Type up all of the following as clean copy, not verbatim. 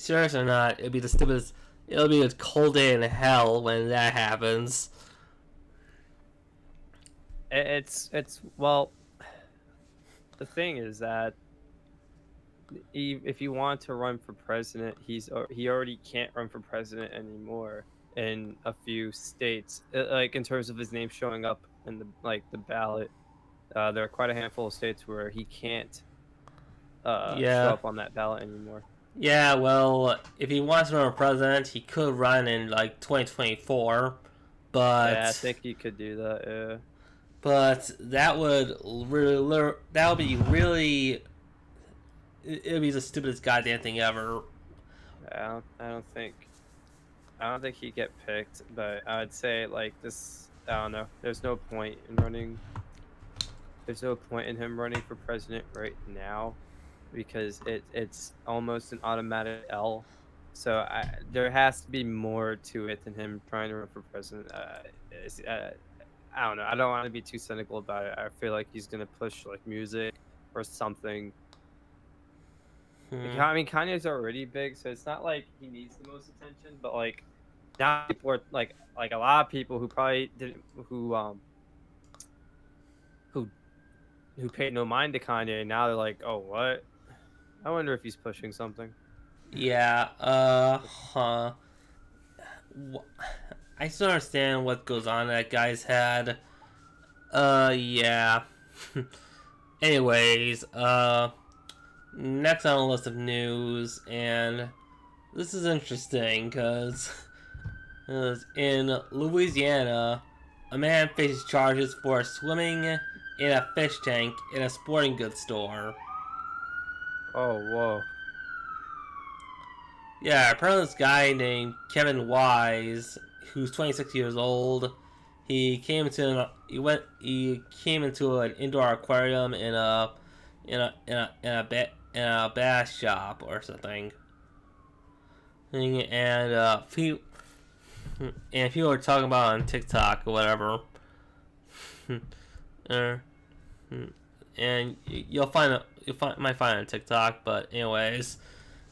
serious or not, it'll be the stupidest. It'll be a cold day in hell when that happens. It's well, the thing is that if you want to run for president, he already can't run for president anymore in a few states. Like in terms of his name showing up in the ballot, there are quite a handful of states where he can't show Yeah. up on that ballot anymore. Yeah, well, if he wants to run for president, he could run in like 2024, Yeah, I but think he could do that. Yeah. that would be really it would be the stupidest goddamn thing ever. I don't think he'd get picked, but I'd say like this. I don't know. There's no point in running. There's no point in him running for president right now, because it's almost an automatic L. So there has to be more to it than him trying to run for president. I don't know. I don't want to be too cynical about it. I feel like he's gonna push like music or something. I mean, Kanye's already big, so it's not like he needs the most attention. But like now, people are like a lot of people who probably didn't who who paid no mind to Kanye. Now they're like, oh, what? I wonder if he's pushing something. Yeah. I still understand what goes on in that guy's head. Yeah. Anyways, next on the list of news, and this is interesting because in Louisiana, a man faces charges for swimming in a fish tank in a sporting goods store. Oh, whoa. Yeah, apparently this guy named Kevin Wise, who's 26 years old, he came into an indoor aquarium in a bass shop or something, and people were talking about it on TikTok or whatever, and might find it on TikTok, but anyways.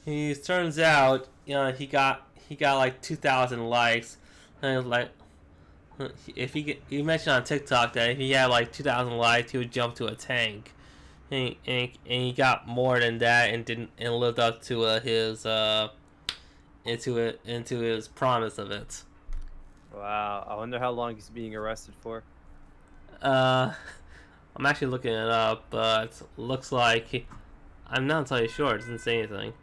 He turns out, he got like 2,000 likes, and like, if he mentioned on TikTok that if he had like 2,000 likes, he would jump to a tank, and he got more than that and lived up to his into his promise of it. Wow, I wonder how long he's being arrested for. I'm actually looking it up, but looks like I'm not entirely sure. It doesn't say anything.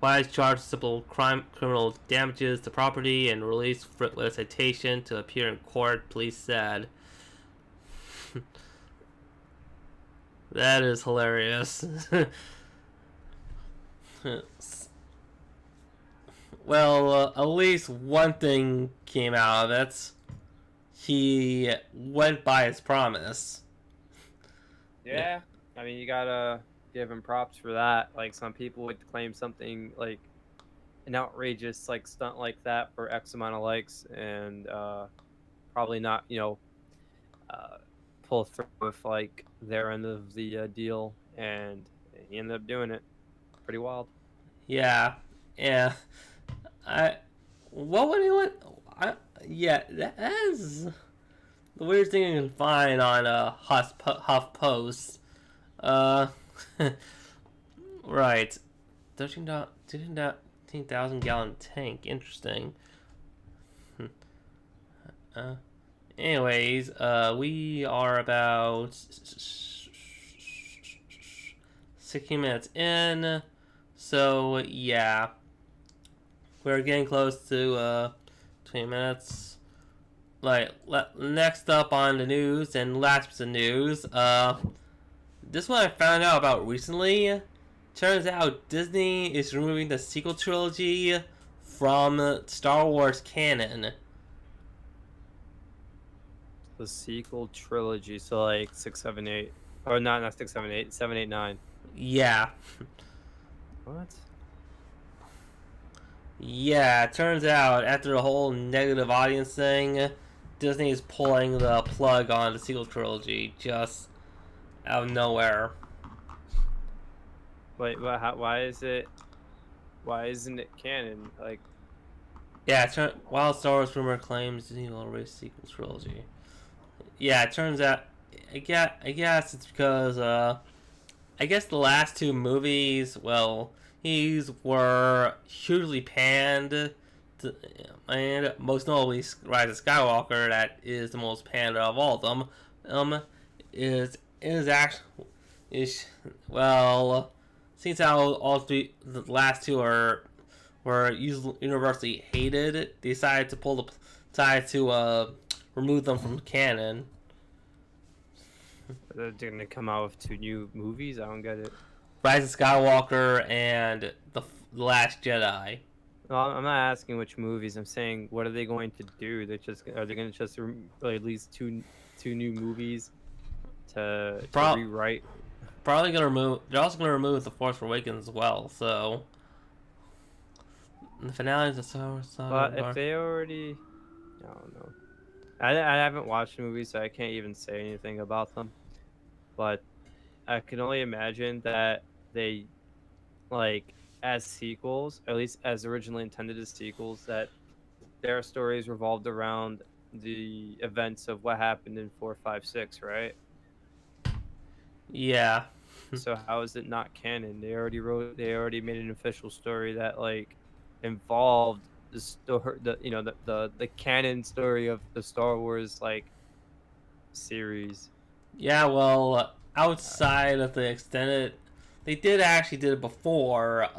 Wise charged simple criminal damages to property and released with a citation to appear in court, police said. That is hilarious. Well, at least one thing came out of it. He went by his promise. Yeah. I mean, you gotta give him props for that. Like, some people would claim something like an outrageous like stunt like that for X amount of likes, and probably not, pull through with like their end of the deal, and he ended up doing it. Pretty wild. Yeah, yeah. What would he want? Yeah, that is the weirdest thing you can find on HuffPost. Right. 13,000 gallon tank. Interesting. Anyways, we are about 16 minutes in. So, yeah. We're getting close to 20 minutes. Next up on the news, and last piece of news, this one I found out about recently. Turns out Disney is removing the sequel trilogy from Star Wars canon. The sequel trilogy, so like 6, 7, 8, or not 6, 7, 8, 7, 8, 9. Yeah. What? Yeah, it turns out after the whole negative audience thing, Disney is pulling the plug on the sequel trilogy just out of nowhere. Wait, why is it? Why isn't it canon? Like, Yeah, while Star Wars rumor claims Disney will release sequel trilogy. Yeah, it turns out. I guess it's because I guess the last two movies, well, these were hugely panned, and most notably Rise of Skywalker, that is the most panned of all of them. Is actually is well, since how all three the last two were universally hated, they decided to decided to remove them from canon. they're gonna come out with 2 new movies. I don't get it. Rise of Skywalker and the Last Jedi. No, I'm not asking which movies. I'm saying what are they going to do? Are they going to just release two new movies to rewrite? Probably gonna remove. They're also gonna remove the Force Awakens as well. So the finale is so. But if they already, I don't know. I haven't watched the movies, so I can't even say anything about them. But I can only imagine that they, like, as sequels, at least as originally intended as sequels, that their stories revolved around the events of what happened in 4, 5, 6, right? Yeah. So how is it not canon? They already made an official story that like involved the story, the canon story of the Star Wars like series. Yeah. Well, outside of the extended, they did it before.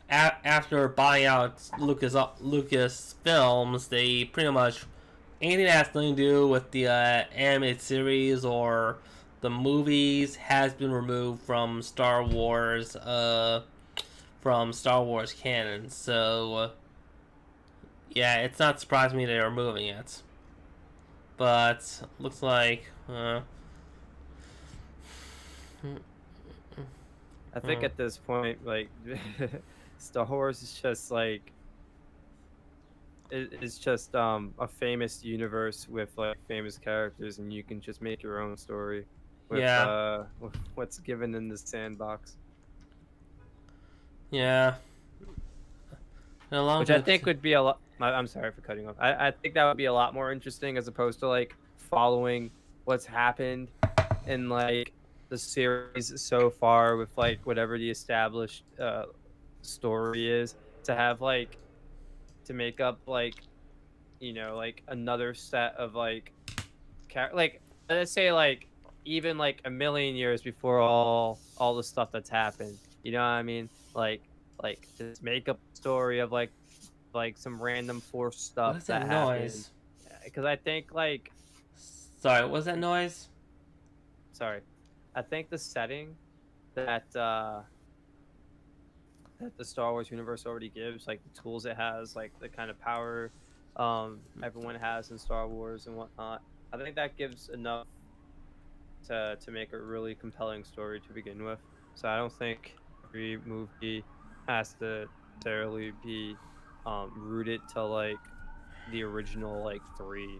After buying out Lucas Films, they pretty much anything that has nothing to do with the animated series or the movies has been removed from Star Wars canon. So yeah, it's not surprising me they're removing it. But looks like I think at this point, like Star Wars is just like it's just a famous universe with like famous characters, and you can just make your own story with what's given in the sandbox. Yeah. Which I think would be a lot. I'm sorry for cutting off. I think that would be a lot more interesting as opposed to like following what's happened in like the series so far with like whatever the established story is, to have like to make up like like another set of like like let's say like even like a million years before all the stuff that's happened. You know what I mean? Like just make up a story of like some random Force stuff what is that noise? Because I think like Sorry, what was that noise? sorry, I think the setting that that the Star Wars universe already gives, like the tools it has, like the kind of power everyone has in Star Wars and whatnot, I think that gives enough to make a really compelling story to begin with. So I don't think every movie has to necessarily be rooted to like the original like 3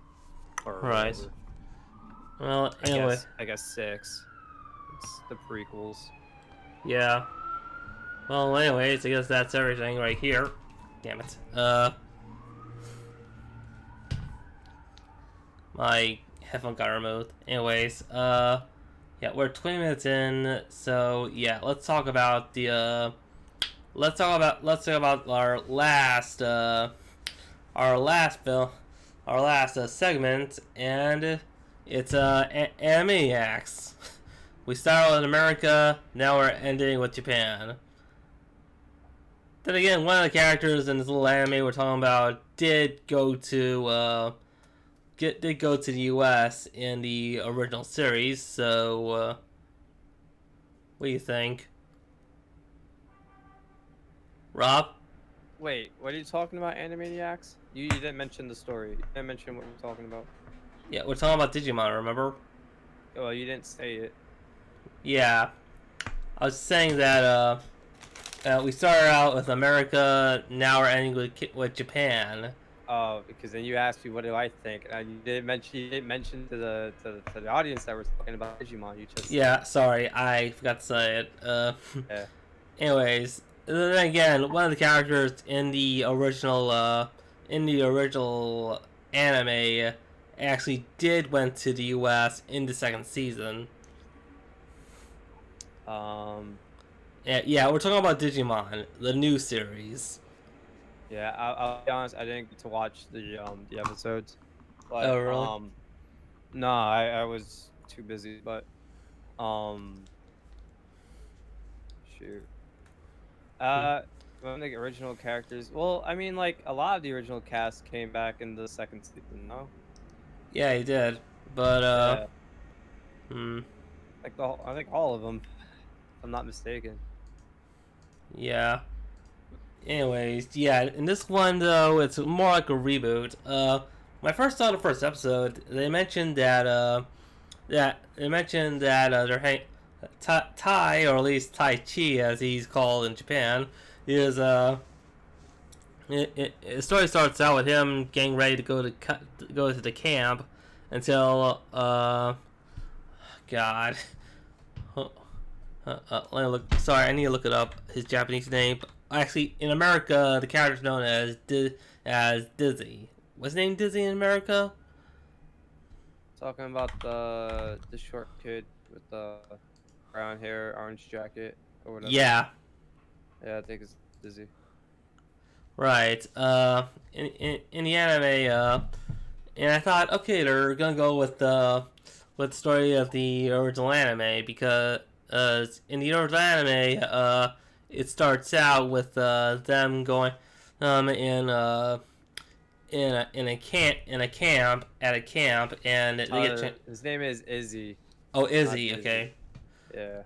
or Right. whatever. Well, anyway. I guess 6. It's the prequels. Yeah. Well, anyways, I guess that's everything right here. Damn it. My headphone got removed. Anyways, yeah, we're 20 minutes in, so yeah, let's talk about the let's talk about our last segment, and it's Animaniacs. We started in America, now we're ending with Japan. Then again, one of the characters in this little anime we're talking about did go to the U.S. in the original series. So, what do you think, Rob? Wait, what are you talking about, Animaniacs? You didn't mention the story. You didn't mention what we're talking about. Yeah, we're talking about Digimon. Remember? Well, you didn't say it. Yeah, I was saying that we started out with America. Now we're ending with Japan. Oh, because then you asked me what do I think, and you didn't mention to the audience that we're talking about Digimon. You just Yeah, sorry, I forgot to say it. yeah. Anyways, then again, one of the characters in the original anime actually did went to the U.S. in the second season. Yeah, we're talking about Digimon, the new series. Yeah, I'll be honest. I didn't get to watch the episodes, but Oh, really? no, I was too busy. But shoot. One of the original characters. Well, I mean, like a lot of the original cast came back in the second season. No. Yeah, he did. But Yeah, hmm, like I think all of them, if I'm not mistaken. yeah. Anyways, yeah. In this one though, it's more like a reboot. When I first saw the first episode, they mentioned that they're Tai, or at least Tai Chi as he's called in Japan, is the story starts out with him getting ready to go to the camp until God. Let me look. Sorry, I need to look it up. His Japanese name. Actually, in America, the character's known as Dizzy. What's his name? Dizzy in America? Talking about the short kid with the brown hair, orange jacket, or whatever. Yeah. Yeah, I think it's Dizzy. Right. In the anime, and I thought, okay, they're gonna go with the story of the original anime because in the original anime, it starts out with them going in a camp and they get His name is Izzy. oh, Not Izzy, Dizzy. okay. Yeah.